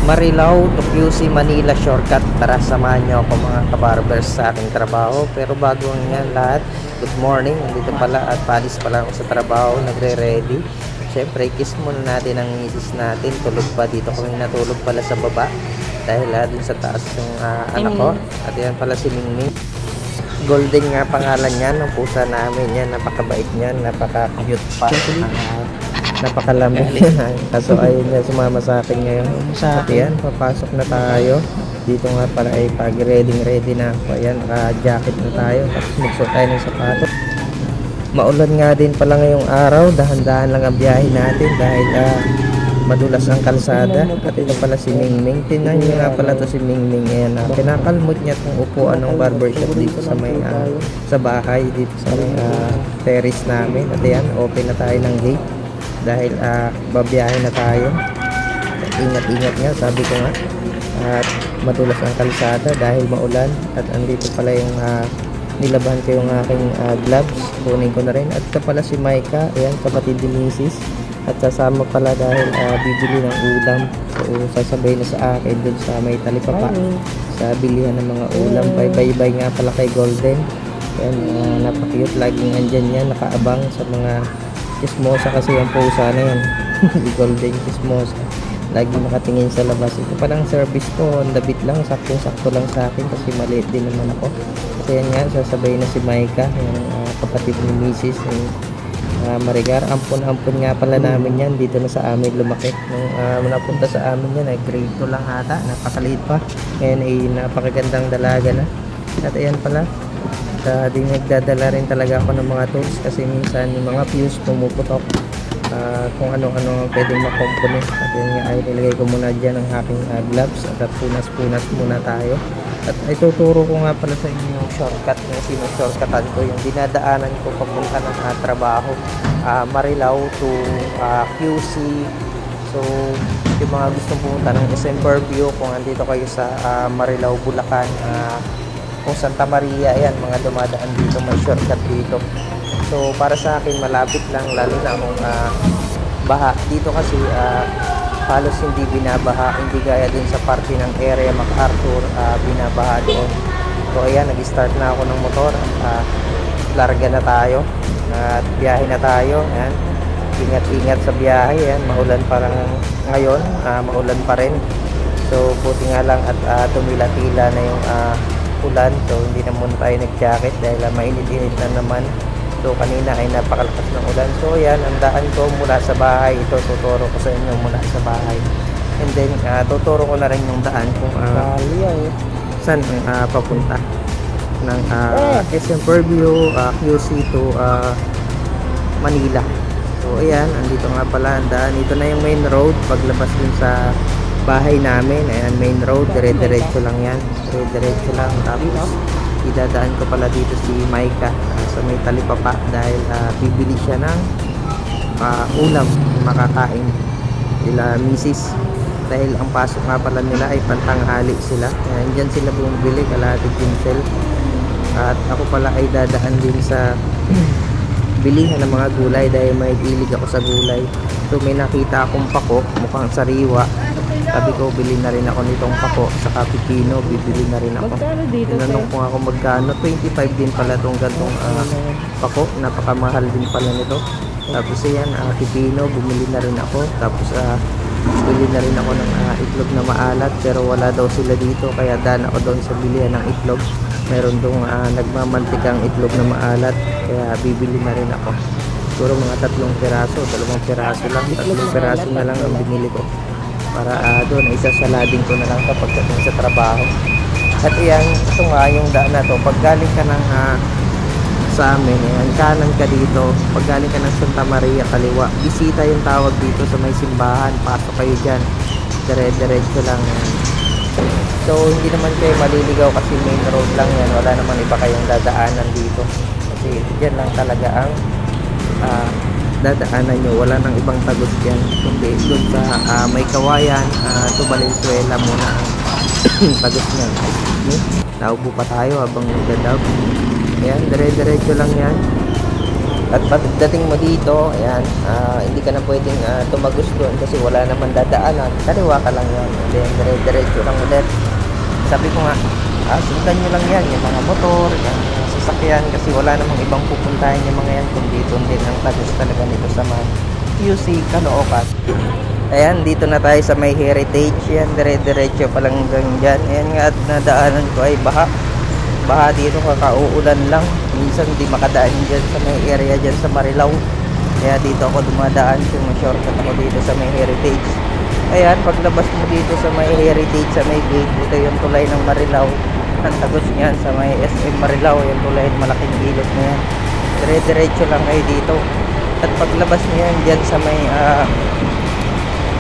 Marilao to QC Manila shortcut. Tara, samahan nyo ako mga kabarbers sa aking trabaho. Pero bago yan lahat, good morning. Dito pala at palis pala ako sa trabaho, nagre-ready. Siyempre, kiss muna natin ang misis natin. Tulog pa dito kami, natulog pala sa baba. Dahil dun sa taas yung anak ko. At yan pala si Mingming. Golden nga pangalan niyan, ang pusa namin yan. Napakabait niyan, napaka-cute pa. Napakalamig. Kaso ayun niya, sumama sa akin ngayon. At yan, papasok na tayo. Dito nga pala ay pag-ready na ako. Ayan, naka-jacket na tayo. Tapos magsuot tayo ng sapatos. Maulan nga din pala ngayong araw. Dahan-dahan lang ang biyahe natin dahil madulas ang kalsada. At ito pala si Mingming. Tingnan niyo nga pala to si Mingming. Ayan, kinakalmot niya itong upuan ng barbershop dito sa may sa bahay, dito sa may terrace namin. At ayan, open na tayo ng gate dahil babiyahe na tayo. Ingat-ingat nga, sabi ko nga. At madulas ang kalsada dahil maulan. At andito pala yung nilabahan ko yung aking gloves. Kunin ko na rin. At ito pala si Micah. Ayan, kapatid ni Mrs. At sasama pala dahil bibili ng ulam. So sasabay na sa akin dun sa may talipapa sa bilihan ng mga ulam. Bye-bye nga pala kay Golden. Ayan, napaka-cute. Laging andyan yan, nakaabang sa mga chismosa kasi yung pusa na yan. Golden chismosa. Lagi nakatingin sa labas. Ito palang service ko, on the beat lang, saktong-sakto lang sa akin kasi maliit din naman ako. Kasi yan nga, sasabay na si Micah, yung kapatid ni Mrs. Marigar. Ampon-ampon nga pala namin yan. Dito na sa amin lumaki. Nung napunta sa amin yan, ay grade 2 lang ata. Napakaliit pa. Ngayon ay napakagandang dalaga na. At ayan pala. Di nagdadala rin talaga ako ng mga tools kasi minsan yung mga fuse pumuputok. Kung ano-ano pwedeng makomponent. At yun nga ay nilagay ko muna dyan ang aking gloves. At punas-punas muna tayo. At ituturo ko nga pala sa inyo yung shortcut, yung sinushortcutan ko, yung dinadaanan ko papunta ng trabaho, Marilao to QC. So yung mga gustong pumunta ng December View, kung andito kayo sa Marilao, Bulacan, kung Santa Maria, ayan, mga dumadaan dito, may shortcut dito. So para sa akin malapit lang, lalo na kung baha dito kasi halos hindi binabaha, hindi gaya din sa parte ng area MacArthur, binabaha doon. So ayan, nag-start na ako ng motor. Larga na tayo at biyahe na tayo. Ayan, ingat-ingat sa biyahe. Ayan, maulan parang ngayon, maulan pa rin. So buti nga lang at tumila-tila na yung ulan. So hindi na muna tayo nag-jacket dahil mainit-init na naman. So kanina ay napakalakas ng ulan. So yan, ang daan ko mula sa bahay. Ito tuturo ko sa inyo mula sa bahay. And then tuturo ko na rin yung daan kung saan papunta ng SM Purview, QC to Manila. So ayan, andito nga pala ang daan. Ito na yung main road paglabas din sa bahay namin. Ayan, main road, dire-diretso lang yan. Dire-diretso lang. Tapos idadaan ko pala dito si Micah sa may talipapa dahil bibili siya ng ulam makakain nila Mrs. Dahil ang pasok nga pala nila ay pantanghali sila. Ayan, dyan sila bumibili, kalahati pinsel. At ako pala ay dadaan din sa bilihan ng mga gulay dahil may hilig ako sa gulay. So may nakita akong pako, mukhang sariwa. Sabi ko, bili na rin ako nitong pako. Sa pipino, bibili na rin ako. Tinanong ko nga kung magkano. 25 din pala itong gantong pako. Napakamahal din pala nito. Tapos yan, pipino, bumili na rin ako. Tapos bili na rin ako ng itlog na maalat. Pero wala daw sila dito. Kaya daan ako doon sa bilihan ng itlog. Meron doon nagmamantikang itlog na maalat. Kaya bibili na rin ako. Siguro mga 3 piraso, 2 piraso lang. 3 piraso na lang ang binili ko. Para doon isasaladin ko na lang kapag dating sa trabaho. At iyan, ito nga yung daan na to. Pag galing ka ng sa amin, ayan, kanan ka dito. Pag galing ka ng Santa Maria, kaliwa. Bisita yung tawag dito sa may simbahan. Pasok kayo dyan. Dire-diretso lang. So hindi naman kayo maliligaw kasi main road lang yan. Wala naman iba kayong dadaanan dito. Kasi dyan lang talaga ang dadaanan nyo, wala nang ibang tagos dyan kundi doon sa may kawayan to Valenzuela muna ang tagos nyan. Naubo pa tayo habang nagdadab. Ayan, dire-diretso lang yan. At pagdating mo dito, ayan, hindi ka na pwedeng tumagos doon kasi wala naman dadaanan. Kaliwa ka lang yan. Then, dire-diretso lang ulit. Sabi ko nga, sundan nyo lang yan, yung mga motor, yung mga sasakyan, kasi wala namang ibang pupuntahin yung mga yan, kundi doon din ang tagos talaga nito sa mga QC, Caloocan. Ayan, dito na tayo sa may heritage. Yan, dire-diretso pa lang hanggang dyan. Ayan nga, at nadaanan ko ay baha dito, kakauulan lang, minsan hindi makadaan dyan sa may area dyan sa Marilao, kaya dito ako dumadaan, shortcut ako dito sa may heritage. Ayan, paglabas mo dito sa may heritage, sa may gate, ito yung tulay ng Marilao, ang tagos niyan sa may SM Marilao, yung tulay, malaking ilog na yan, dire-diretso lang kayo dito. At paglabas mo yan dyan sa may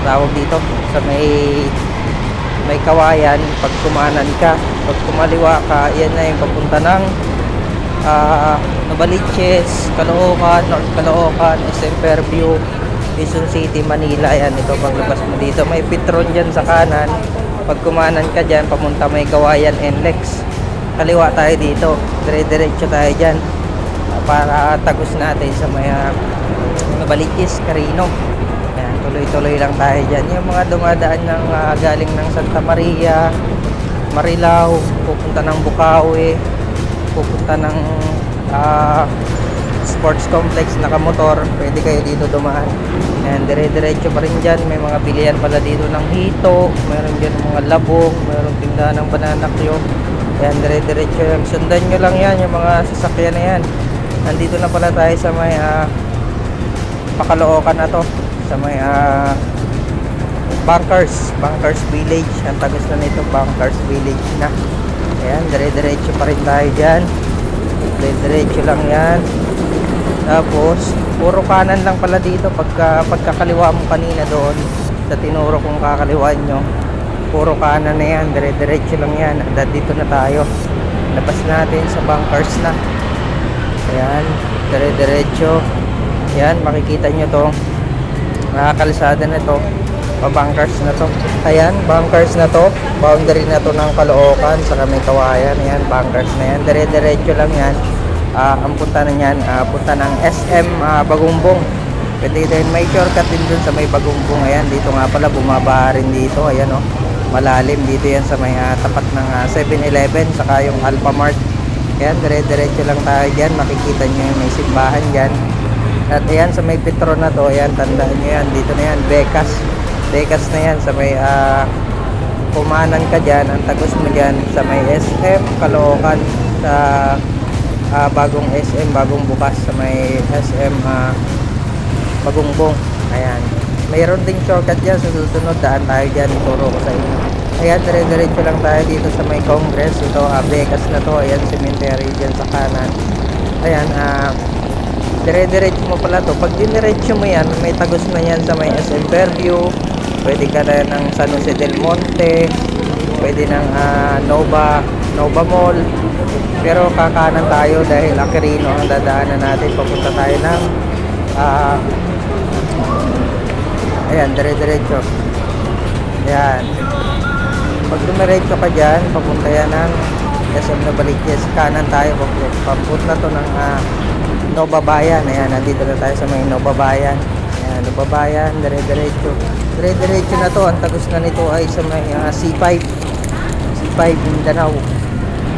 tawag dito, sa may kawayan, pag kumanan ka, pag kumaliwa ka, yan na yung papunta ng Novaliches, Caloocan, North Caloocan, SM Fairview, Quezon City, Manila. Yan, ito paglabas mo dito, may Petron dyan sa kanan. Pag kumanan ka dyan, papunta may kawayan, NLEX, kaliwa tayo dito, dire-diretso tayo dyan para tagos natin sa may Novaliches, Carino. Tuloy-tuloy lang tayo dyan. Yung mga dumadaan ng galing ng Santa Maria, Marilao, pupunta ng Bukawi, pupunta ng sports complex, nakamotor, pwede kayo dito dumaan. And dire-diretso pa rin dyan. May mga bilihan pala dito ng hito, meron dyan mga labong, meron tindahan ng banana cue. Ayan, dire-diretso yan. Sundan nyo lang yan, yung mga sasakyan na yan. Nandito na pala tayo sa may Caloocan na to, sa may Bankers Village. Ang tagos na nito, Bankers Village na. Ayan, dire-diretso pa rin tayo dyan, dire-diretso lang yan. Tapos puro kanan lang pala dito. Pagkakaliwa mo kanina doon sa tinuro kong kakaliwaan nyo, puro kanan na yan, dire-diretso lang yan. At dito na tayo, labas natin sa Bankers na. Ayan, dire-diretso yan, makikita nyo to, kalsada na to, Bankers na to. Ayan, Bankers na to, boundary na to ng Caloocan sa may kawayan. Ayan, Bankers na yan, dire-diretso lang yan. Ang punta na yan, punta ng SM Bagumbong. Pwede din, may shortcut din dun sa may Bagumbong. Ayan, dito nga pala, bumaba rin dito. Ayan o, malalim dito yan sa may tapat ng 7-Eleven, saka yung Alphamart. Ayan, dire-diretso lang tayo dyan, makikita nyo yung may simbahan dyan. At ayan, sa may Petron na to, ayan, tandaan nyo yan, dito na yan, Becas na yan, sa may kumanan ka dyan, ang tagos mo dyan sa may SM Caloocan, sa bagong SM, bagong bukas sa may SM Bagumbong. Ayan, mayroon ding shortcut dyan, sa susunod daan tayo dyan, ituro ko sa inyo. Ayan, dire-diretso lang tayo dito sa may Congress. Ito, Becas na to, ayan, cemetery dyan sa kanan. Ayan, dire-diretso mo pala to. Pag diniretso mo yan, may tagos na yan sa may SM Fairview. Pwede ka na ng San Jose del Monte, pwede ng Nova Mall. Pero kakanan tayo dahil Aquirino ang dadaanan natin. Papunta tayo ng ayan, dire-diretso. Ayan, pag dumiretso ka dyan, papunta yan ng SM Novaliches. Kanan tayo, papunta to ng Nova Bayan. Ayan, nandito na tayo sa may Nova Bayan. Ayan, Nova Bayan, dire-diretso na to. Ang tagos na nito ay sa may C5 Mindanao.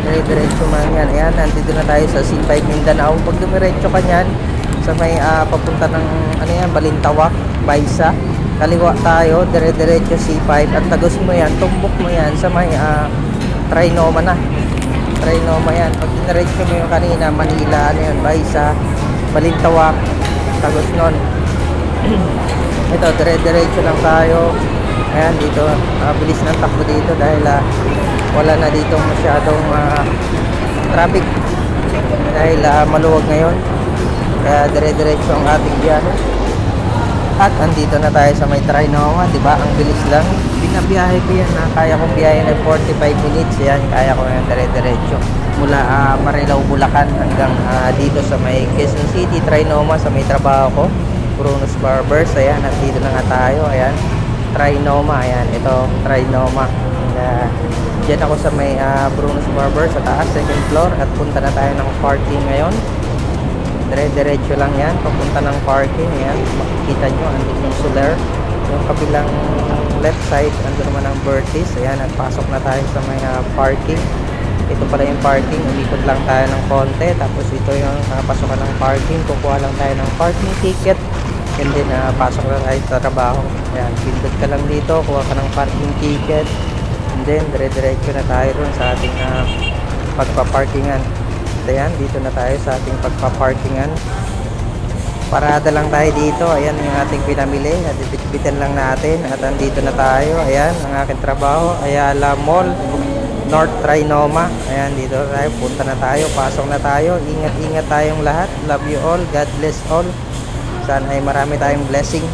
Dire-diretso man yan. Ayan, nandito na tayo sa C5 Mindanao. Pag dumiretso ka nyan sa may papunta ng ano yan, Balintawak, Baisa, kaliwa tayo, dire-diretso C5. At tagos mo yan, tumbok mo yan sa may Trinoma na. Trinoma yan. Pag diniretso mo yung kanina, Manila, ano yun, Baisa, Balintawak, tagos nun. Ito, dire-diretso lang tayo. Ayan, dito, bilis ng takbo dito dahil wala na dito masyadong traffic dahil maluwag ngayon. Kaya dire-diretso ang ating biyahe. At andito na tayo sa may Trinoma, diba? Ang bilis lang. Binabiyahe ko yan, kaya kong biyahe ng 45 minutes. Yan, kaya ko yan dire-diretso mula Marilao, Bulacan hanggang dito sa may Quezon City, Trinoma, sa may trabaho ko, Bruno's Barbers. Ayan, nandito na nga tayo. Ayan, Trinoma. Ayan, ito, Trinoma. Diyan ako sa may Bruno's Barbers sa taas, second floor. At punta na tayo ng parking ngayon. Dire-diretso lang yan, papunta ng parking. Ayan, makikita nyo, andun yung Soler. Yung kabilang left side, andun naman ang Bertis. Ayan, nagpasok na tayo sa may parking. Ito pala yung parking, umikot lang tayo ng konti. Tapos ito yung pasokan ng parking, kukuha lang tayo ng parking ticket. And then, pasok na tayo sa trabaho. Ayan, pindot ka lang dito, kuha ka ng parking ticket. And then, dire-diretso na tayo dun sa ating pagpaparkingan. Ayan, dito na tayo sa ating pagpaparkingan. Parada lang tayo dito. Ayan yung ating pinamili. Bit-bitan lang natin. At andito na tayo. Ayan, ang aking trabaho. Ayala Mall, North Trinoma. Ayan, dito tayo. Punta na tayo. Pasok na tayo. Ingat-ingat tayong lahat. Love you all. God bless all. Sana ay marami tayong blessing.